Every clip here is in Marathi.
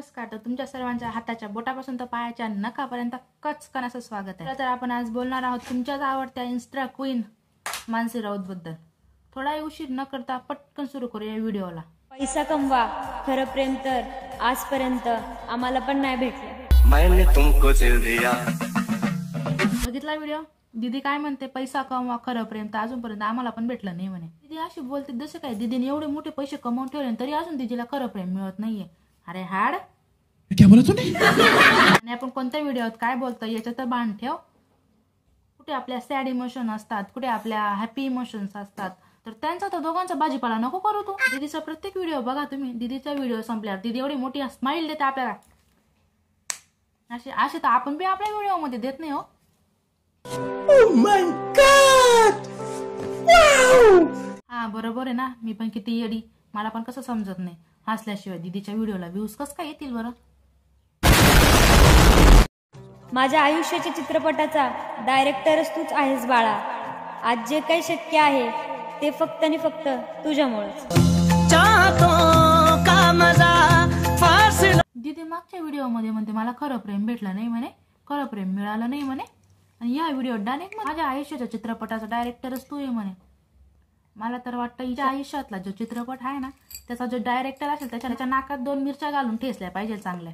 नमस्कार. तर तुमच्या सर्वांच्या हाताच्या बोटापासून तर पायाच्या नखापर्यंत कचकन असं स्वागत आहे. तर आपण आज बोलणार आहोत तुमच्याच आवडत्या इन्स्टा क्वीन मानसी राऊत बद्दल. थोडाही उशीर न करता पटकन सुरू करूया या व्हिडिओला. पैसा कमवा, खरं प्रेम तर आजपर्यंत आम्हाला पण नाही भेटलं. मैंने तुमको दिल दिया. बघितला व्हिडिओ? दीदी काय म्हणते, पैसा कमवा खरं प्रेम तर अजूनपर्यंत आम्हाला पण भेटलं नाही म्हणे. दीदी अशी बोलते जसं काय दीदीने एवढे मोठे पैसे कमावून ठेवले तरी अजून दीदीला खरं प्रेम मिळत नाहीये. अरे हाड क्या बोला तूने? आणि आपण कोणत्या व्हिडिओत काय बोलतो याच्यात तर भान ठेव. कुठे आपल्या सॅड इमोशन असतात, कुठे आपल्या हॅपी इमोशन्स असतात, तर त्यांचा तर दोघांचा भाजीपाला नको करू तू. दीदीचा प्रत्येक व्हिडिओ बघा तुम्ही. दीदीचा व्हिडिओ संपल्यावर दीदी एवढी मोठी स्माइल देते आपल्याला. असे तर आपण बी आपल्या व्हिडिओ मध्ये देत नाही हो. Oh my God! Wow! हा बरोबर आहे ना, मी पण किती येडी, मला पण कसं समजत नाही. हसल्याशिवाय दीदीच्या व्हिडिओला व्ह्यूज कसं काय येतील बरं? माझ्या आयुष्याच्या चित्रपटाचा डायरेक्टरच तूच आहेस बाळा. आज जे काही शक्य आहे ते फक्त आणि फक्त तुझ्यामुळेच. दीदी मागच्या व्हिडिओ मध्ये म्हणते मला खरं प्रेम भेटलं नाही म्हणे, खरं प्रेम मिळालं नाही म्हणे, आणि या व्हिडिओ डायरेक्ट माझ्या आयुष्याच्या चित्रपटाचा डायरेक्टरच तू आहे म्हणे. मला तर वाटतं हिच्या आयुष्यातला जो चित्रपट आहे ना त्याचा जो डायरेक्टर असेल त्याच्या नाकात 2 मिरच्या घालून ठेसल्या पाहिजे चांगल्या.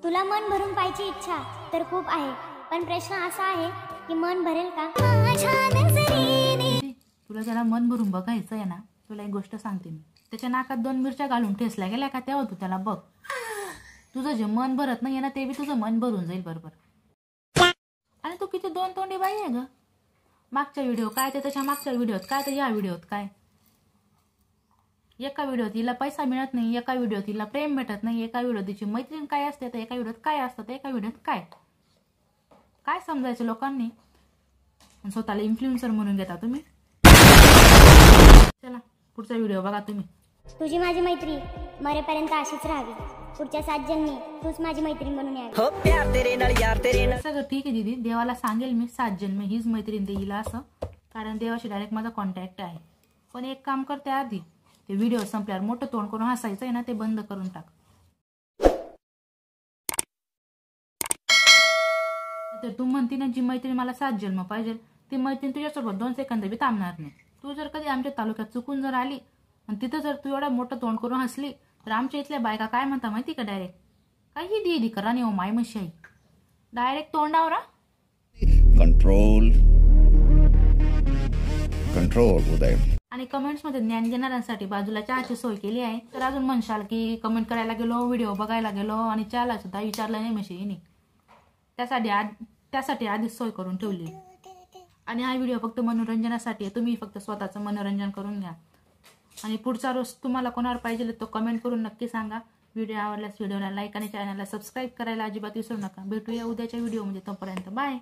तुला मन भरून पाहायची इच्छा तर खूप आहे, पण प्रश्न असा आहे की मन भरेल का? तुला ज्याला मन भरून बघायचं आहे ना, तुला एक गोष्ट सांगते मी. त्याच्या नाकात 2 मिरच्या घालून ठेसल्या गेल्या का तेव्हा तू त्याला बघ. तुझं जे मन भरत नाहीये ना ते बी तुझं मन भरून जाईल बरोबर. आणि तू किती 2 तोंडी बाई आहे ग. मागच्या व्हिडिओ काय ते त्याच्या मागच्या व्हिडिओत काय तर या व्हिडिओत काय. एका व्हिडिओत हिला पैसा मिळत नाही, एका व्हिडिओत हिला प्रेम भेटत नाही, एका व्हिडिओत तिची मैत्रीण काय असते, तर एका व्हिडिओत काय असतं, तर एका व्हिडिओत काय. काय समजायचं लोकांनी? स्वतःला इन्फ्लुएन्सर म्हणून घेता तुम्ही. चला पुढचा व्हिडिओ बघा तुम्ही. तुझी माझी मैत्री मरेपर्यंत अशीच राहावी. पुढच्या 7 जन्मी तूच माझी मैत्रीण बनून यावी. सगळं ठीक आहे दीदी, देवाला सांगेल मी 7 जन्म हीच मैत्रीण देईल असं, कारण देवाशी डायरेक्ट माझा कॉन्टॅक्ट आहे. पण एक काम करते, आधी ते व्हिडिओ संपल्यावर मोठं तोंड करून हसायचं आहे ना ते बंद करून टाक. तर तू म्हणती ना जी मैत्रीण मला 7 जन्म पाहिजे, ती मैत्रीण तुझ्यासोबत 2 सेकंद बी थांबणार नाही. तू जर कधी आमच्या तालुक्यात चुकून जर आली आणि तिथं जर तू एवढं मोठं तोंड करून हसली तर आमच्या इथल्या बायका काय म्हणता माहिती का? डायरेक्ट काही दीदी करा नाही हो माय मशाई, डायरेक्ट तोंडावर. कंट्रोल उदय. आणि कमेंट्स मध्ये ज्ञान देणाऱ्यांसाठी बाजूला चहाची सोय केली आहे. तर अजून म्हणशाल की कमेंट करायला गेलो, व्हिडिओ बघायला गेलो आणि चहाला सुद्धा विचारलं नाही मशीनी. त्यासाठी आधीच सोय करून ठेवली. आणि हा व्हिडिओ फक्त मनोरंजनासाठी आहे. तुम्ही फक्त स्वतःचं मनोरंजन करून घ्या. आणि पुढचा रोज तुम्हाला कोणावर पाहिजे तो कमेंट करून नक्की सांगा. व्हिडिओ आवडल्यास व्हिडिओला लाईक आणि चॅनलला सबस्क्राईब करायला अजिबात विसरू नका. भेटूया उद्याच्या व्हिडिओमध्ये. तोपर्यंत बाय.